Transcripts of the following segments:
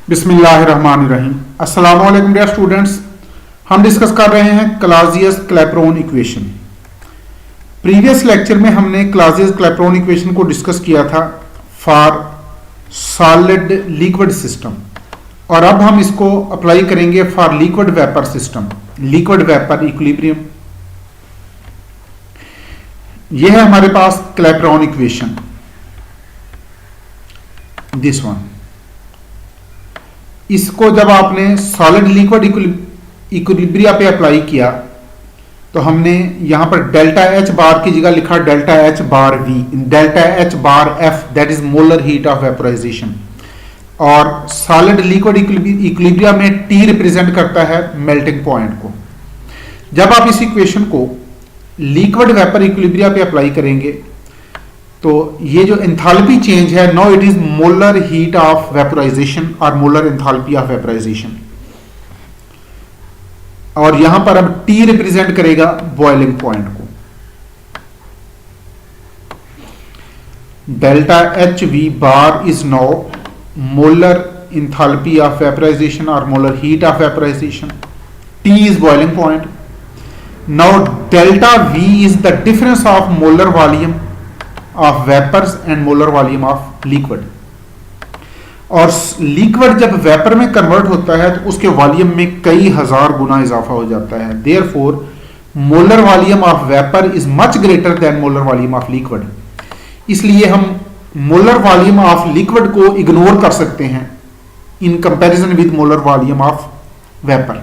बिस्मिल्लाहिर्रहमानिर्रहीम। अस्सलाम वालेकुम डियर स्टूडेंट्स, हम डिस्कस कर रहे हैं क्लाजियस-क्लैपेरॉन इक्वेशन। प्रीवियस लेक्चर में हमने क्लाजियस-क्लैपेरॉन इक्वेशन को डिस्कस किया था फॉर सॉलिड लिक्विड सिस्टम, और अब हम इसको अप्लाई करेंगे for liquid vapour system, liquid vapour equilibrium. यह है हमारे पास क्लैपेरॉन इक्वेशन, दिस वन। इसको जब आपने सॉलिड लिक्विड इक्विलिब्रिया पे अप्लाई किया तो हमने यहां पर डेल्टा एच बार की जगह लिखा delta H bar V, delta H bar F, that is molar heat of vaporisation. और सॉलिड लिक्विड इक्विलिब्रिया में टी रिप्रेजेंट करता है मेल्टिंग पॉइंट को। जब आप इस इक्वेशन को लिक्विड वेपर इक्विलिब्रिया पे अप्लाई करेंगे तो ये जो एंथैल्पी चेंज है, no it is molar heat of vaporisation और मोलर एंथैल्पी ऑफ वेपोराइजेशन। और यहां पर अब T रिप्रेजेंट करेगा बॉइलिंग पॉइंट को। Delta H V bar is now molar enthalpy of vaporisation और molar heat of vaporisation. T is boiling point. Now delta V is the difference of molar volume of vapours and molar volume of liquid. और liquid जब vapour में convert होता है तो उसके volume में कई हजार गुना इजाफा हो जाता है। Therefore molar volume of vapour is much greater than molar volume of liquid. इसलिए हम मोलर वॉल्यूम ऑफ लिक्विड को इग्नोर कर सकते हैं in comparison with molar volume of vapour,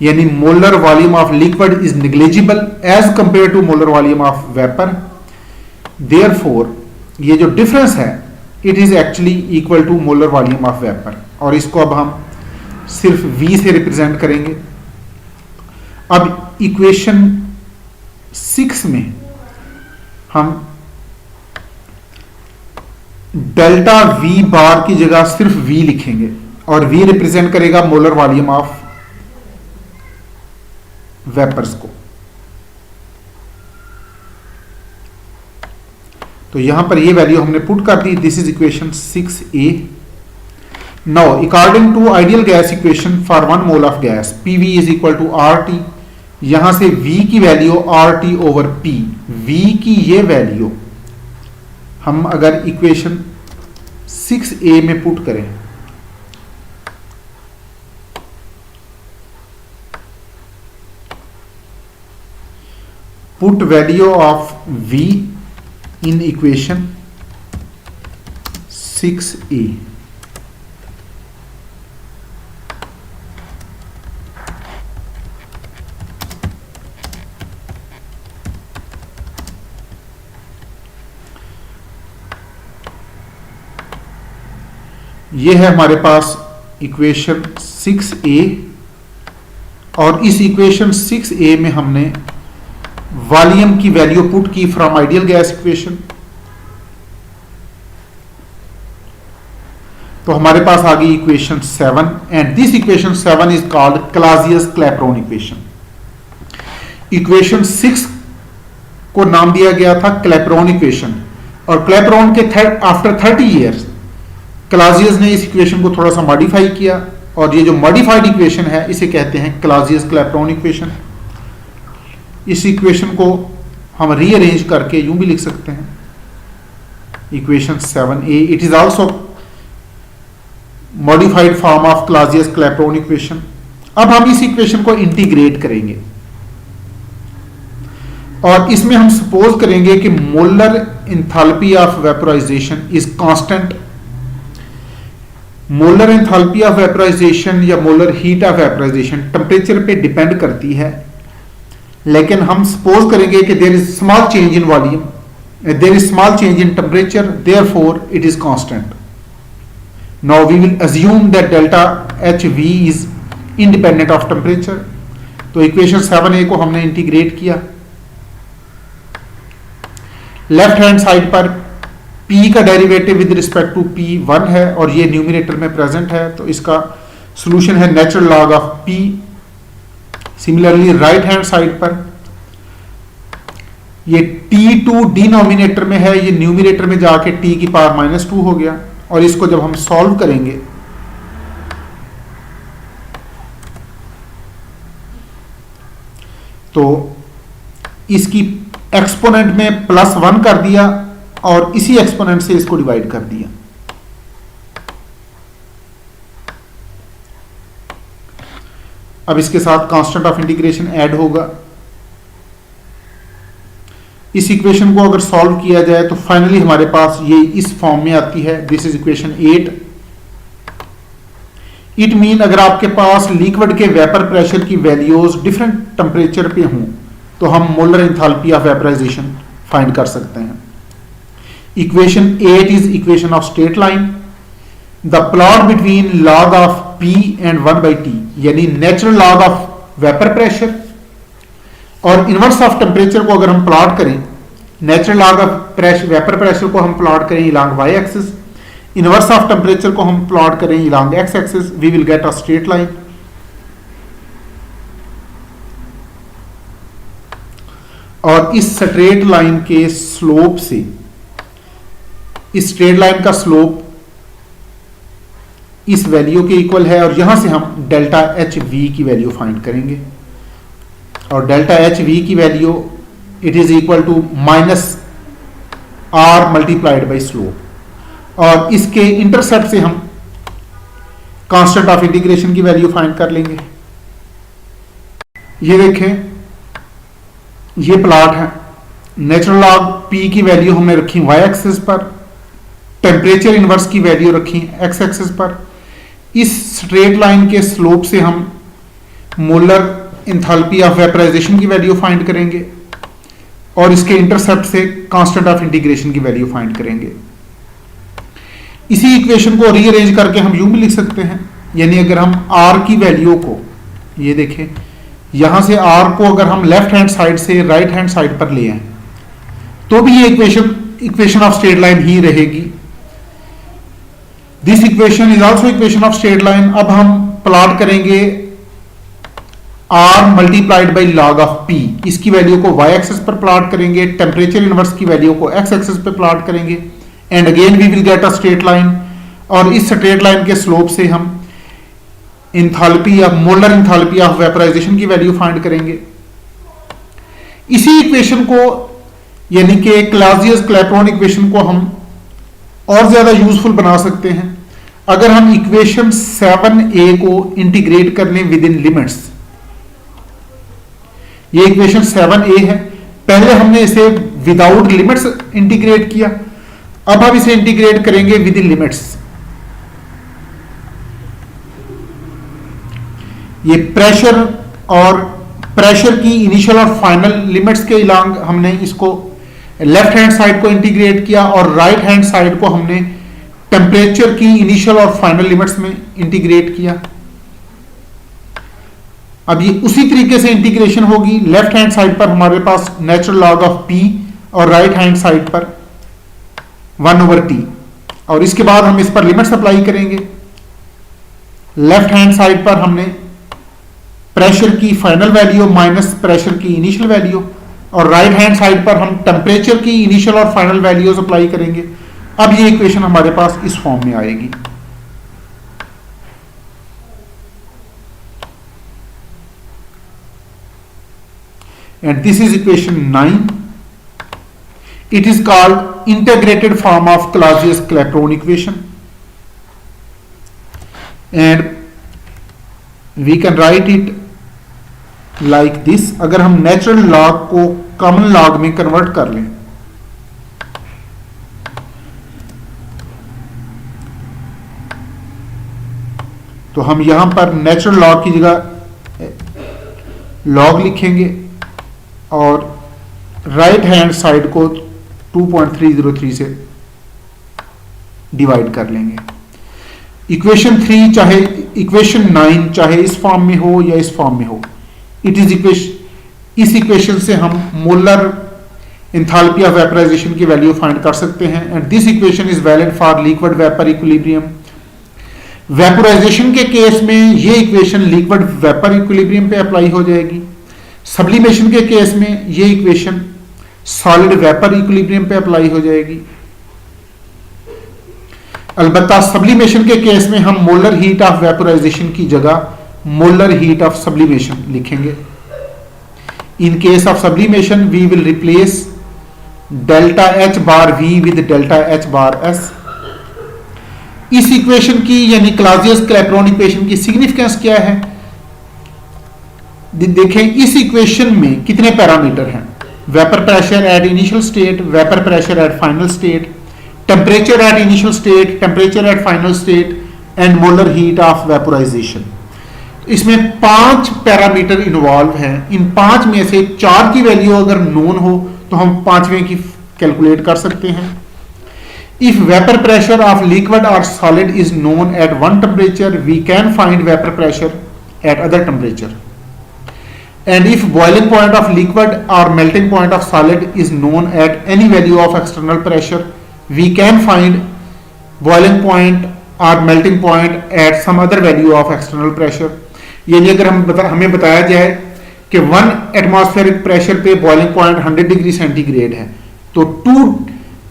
यानी molar volume of liquid is negligible as compare to molar volume of vapour. Therefore, ये जो difference है it is actually equal to molar volume of vapour, और इसको अब हम सिर्फ V से रिप्रेजेंट करेंगे। अब इक्वेशन 6 में हम डेल्टा V बार की जगह सिर्फ V लिखेंगे, और V रिप्रेजेंट करेगा मोलर वॉल्यूम ऑफ वेपर्स को। तो यहां पर ये वैल्यू हमने पुट कर दी। This is equation 6a। Now according to ideal gas equation for 1 mole of gas, PV is equal to RT। यहां से V की value RT over P, V की ये वैल्यू हम अगर इक्वेशन 6a में पुट करें put value of V in equation 6a, ये है हमारे पास इक्वेशन 6a। और इस इक्वेशन 6a में हमने वॉल्यूम की वैल्यू पुट की फ्रॉम आइडियल गैस इक्वेशन, तो हमारे पास आ गई equation 7, and this equation 7 is called Clausius Clapeyron equation. Equation 6 को नाम दिया गया था क्लैपेरॉन इक्वेशन, और क्लैपेरॉन के आफ्टर 30 ईयर्स क्लाजियस ने इस इक्वेशन को थोड़ा सा मॉडिफाई किया, और ये जो मॉडिफाइड इक्वेशन है इसे कहते हैं क्लाजियस-क्लैपेरॉन इक्वेशन। इस इक्वेशन को हम रीअरेंज करके यूं भी लिख सकते हैं, equation 7a। It is also modified form of Clausius Clapeyron equation. अब हम इस इक्वेशन को इंटीग्रेट करेंगे, और इसमें हम सपोज करेंगे कि molar enthalpy of vaporisation is constant. Molar enthalpy of vaporisation या molar heat of vaporisation temperature पे डिपेंड करती है, लेकिन हम सपोज करेंगे कि there is small change in volume, there is small change in temperature, therefore it is constant. Now we will assume that delta H V is independent of temperature. तो equation 7a को हमने integrate किया। Left hand side पर P का derivative with respect to P 1 है, और ये numerator में प्रेजेंट है, तो इसका सोल्यूशन है natural log of P। Similarly right hand side पर ये T2 डिनोमिनेटर में है, ये न्यूमिनेटर में जाके T की पावर -2 हो गया। और इसको जब हम सॉल्व करेंगे तो इसकी एक्सपोनेंट में +1 कर दिया और इसी एक्सपोनेंट से इसको डिवाइड कर दिया। अब इसके साथ कांस्टेंट ऑफ इंटीग्रेशन ऐड होगा। इस इक्वेशन को अगर सॉल्व किया जाए तो फाइनली हमारे पास ये इस फॉर्म में आती है। This is equation 8। It mean अगर आपके पास लिक्विड के वेपर प्रेशर की वैल्यूज डिफरेंट टेम्परेचर पे हों तो हम molar enthalpy of vaporization find कर सकते हैं। Equation 8 is equation of straight line. The plot between log of P and 1/T यानी natural log of vapour pressure और इनवर्स ऑफ टेम्परेचर को अगर हम प्लॉट करें, natural log of vapour pressure को हम प्लॉट करें along y axis, inverse of temperature को हम प्लॉट करें along x axis, we will get a straight line. और इस स्ट्रेट लाइन के स्लोप से, इस स्ट्रेट लाइन का स्लोप इस वैल्यू के इक्वल है और यहां से हम डेल्टा एच वी की वैल्यू फाइंड करेंगे। और डेल्टा एच वी की value it is equal to -r multiplied by slope. और इसके इंटरसेप्ट से हम कांस्टेंट ऑफ इंटीग्रेशन की वैल्यू फाइंड कर लेंगे। ये देखें, ये प्लॉट है। नेचुरल लॉग P की वैल्यू हमने रखी y एक्सिस पर, टेम्परेचर इनवर्स की वैल्यू रखी x एक्सिस पर। इस स्ट्रेट लाइन के स्लोप से हम मोलर एंथैल्पी ऑफ वेपराइजेशन की वैल्यू फाइंड करेंगे और इसके इंटरसेप्ट से कांस्टेंट ऑफ इंटीग्रेशन की वैल्यू फाइंड करेंगे। इसी इक्वेशन को रीअरेंज करके हम यूं भी लिख सकते हैं, यानी अगर हम r की वैल्यू को, ये देखें, यहां से r को अगर हम लेफ्ट हैंड साइड से राइट हैंड साइड पर ले आए तो भी ये इक्वेशन ऑफ स्ट्रेट लाइन ही रहेगी। This equation is also equation of straight line. अब हम प्लॉट करेंगे r multiplied by log of P, इसकी वैल्यू को y एक्सिस पर प्लॉट करेंगे, टेम्परेचर इनवर्स की वैल्यू को x एक्सिस पर प्लॉट करेंगे and again we will get a straight line. और इस स्ट्रेट लाइन के स्लोप से हम एंथैल्पी या मोलर एंथैल्पी ऑफ वेपराइजेशन की वैल्यू फाइंड करेंगे। इसी इक्वेशन को यानी कि क्लासियस-क्लैपेरॉन इक्वेशन को हम और ज्यादा यूजफुल बना सकते हैं अगर हम इक्वेशन 7a को इंटीग्रेट कर लें विद इन लिमिट्स। ये इक्वेशन 7a है, पहले हमने इसे विदाउट लिमिट्स इंटीग्रेट किया, अब हम इसे इंटीग्रेट करेंगे विद इन लिमिट्स। ये प्रेशर की इनिशियल और फाइनल लिमिट्स के अलॉन्ग हमने इसको लेफ्ट हैंड साइड को इंटीग्रेट किया और राइट हैंड साइड को हमने टेम्परेचर की इनिशियल और फाइनल लिमिट्स में इंटीग्रेट किया। अब ये उसी तरीके से इंटीग्रेशन होगी। लेफ्ट हैंड साइड पर हमारे पास नेचुरल लॉग ऑफ P और राइट हैंड साइड पर 1/T, और इसके बाद हम इस पर लिमिट्स अप्लाई करेंगे। लेफ्ट हैंड साइड पर हमने प्रेशर की फाइनल वैल्यू माइनस प्रेशर की इनिशियल वैल्यू, और राइट हैंड साइड पर हम टेम्परेचर की इनिशियल और फाइनल वैल्यूज अप्लाई करेंगे। अब ये इक्वेशन हमारे पास इस फॉर्म में आएगी। And this is equation 9। It is called integrated form of Clausius Clapeyron equation and we can write it like this. अगर हम नेचुरल लॉग को कॉमन लॉग में कन्वर्ट कर लें तो हम यहां पर नेचुरल लॉग की जगह लॉग लिखेंगे और राइट हैंड साइड को 2.303 से डिवाइड कर लेंगे। इक्वेशन 3 चाहे इक्वेशन 9 चाहे इस फॉर्म में हो या इस फॉर्म में हो, इट इज इस इक्वेशन से हम मोलर एंथैल्पी ऑफ वेपराइजेशन की वैल्यू फाइंड कर सकते हैं। And this equation is valid for liquid vapour equilibrium. Vaporisation के केस में ये इक्वेशन लिक्विड वेपर इक्विलिब्रियम पे अप्लाई हो जाएगी। सब्लिमेशन के केस में ये इक्वेशन सॉलिड वेपर इक्विलिब्रियम पे अप्लाई हो जाएगी। अलबत्ता सब्लिमेशन के केस में हम मोलर हीट ऑफ वेपराइजेशन की जगह मोलर हीट ऑफ सब्लिमेशन लिखेंगे। In case of sublimation, we will replace delta H bar V with delta H bar S. इस इक्वेशन की यानी क्लाजियस-क्लैपेरॉन इक्वेशन की सिग्निफिकेंस क्या है? देखें इस इक्वेशन में कितने पैरामीटर हैं? Vapour pressure at initial state, vapour pressure eight final state, temperature at initial state, temperature at final state and molar heat of vaporisation. इसमें 5 पैरामीटर इन्वॉल्व हैं। इन 5 में से 4 की वैल्यू अगर नोन हो तो हम 5वें की कैलकुलेट कर सकते हैं। If vapour pressure of liquid और solid is known at one temperature, we can find vapour pressure at other temperature. And if boiling point of liquid or melting point of solid is known at any value of external pressure, we can find boiling point or melting point at some other value of external pressure. यानी अगर हमें बताया जाए कि 1 atmospheric pressure पे boiling point 100 degree centigrade है, तो 2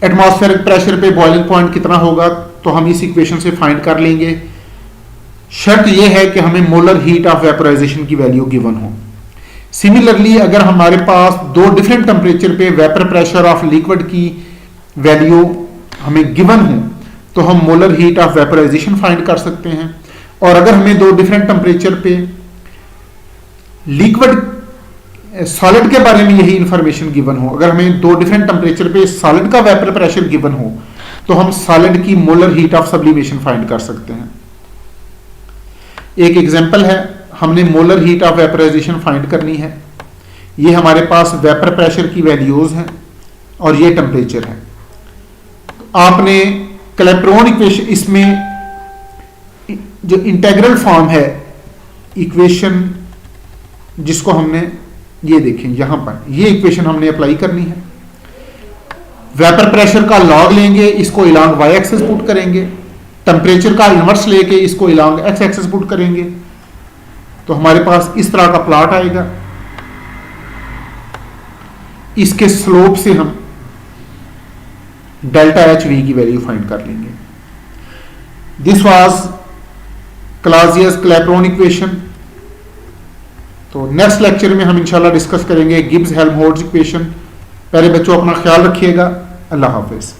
atmospheric pressure पे बॉइलिंग पॉइंट कितना होगा, तो हम इस इक्वेशन से फाइंड कर लेंगे। शर्त यह है कि हमें मोलर हीट ऑफ वेपोराइजेशन की वैल्यू गिवन हो। सिमिलरली अगर हमारे पास 2 डिफरेंट टेम्परेचर पे वेपर प्रेशर ऑफ लिक्विड की वैल्यू हमें गिवन हो तो हम molar heat of vaporisation find कर सकते हैं। और अगर हमें 2 डिफरेंट टेम्परेचर पे लिक्विड सॉलिड के बारे में यही इंफॉर्मेशन गिवन हो, अगर हमें 2 डिफरेंट टेम्परेचर पे सॉलिड का वेपर प्रेशर गिवन हो तो हम सॉलिड की molar heat of sublimation find कर सकते हैं। एक एग्जांपल है, हमने molar heat of vaporisation find करनी है। ये हमारे पास वेपर प्रेशर की वैल्यूज हैं और ये टेम्परेचर है। आपने क्लैपेरॉन इक्वेशन, इसमें जो इंटीग्रल फॉर्म है इक्वेशन जिसको हमने ये देखें यहां पर, ये इक्वेशन हमने अप्लाई करनी है। वेपर प्रेशर का लॉग लेंगे, इसको इलांग वाई एक्सिस पुट करेंगे, टेम्परेचर का इनवर्स लेके इसको इलांग एक्स एक्सिस पुट करेंगे, तो हमारे पास इस तरह का प्लॉट आएगा। इसके स्लोप से हम डेल्टा एच वी की वैल्यू फाइंड कर लेंगे। This was Clausius Clapeyron equation. तो नेक्स्ट लेक्चर में हम इंशाल्लाह डिस्कस करेंगे गिब्स हेल्महोल्ट्ज इक्वेशन। पहले बच्चों अपना ख्याल रखिएगा। अल्लाह हाफिज।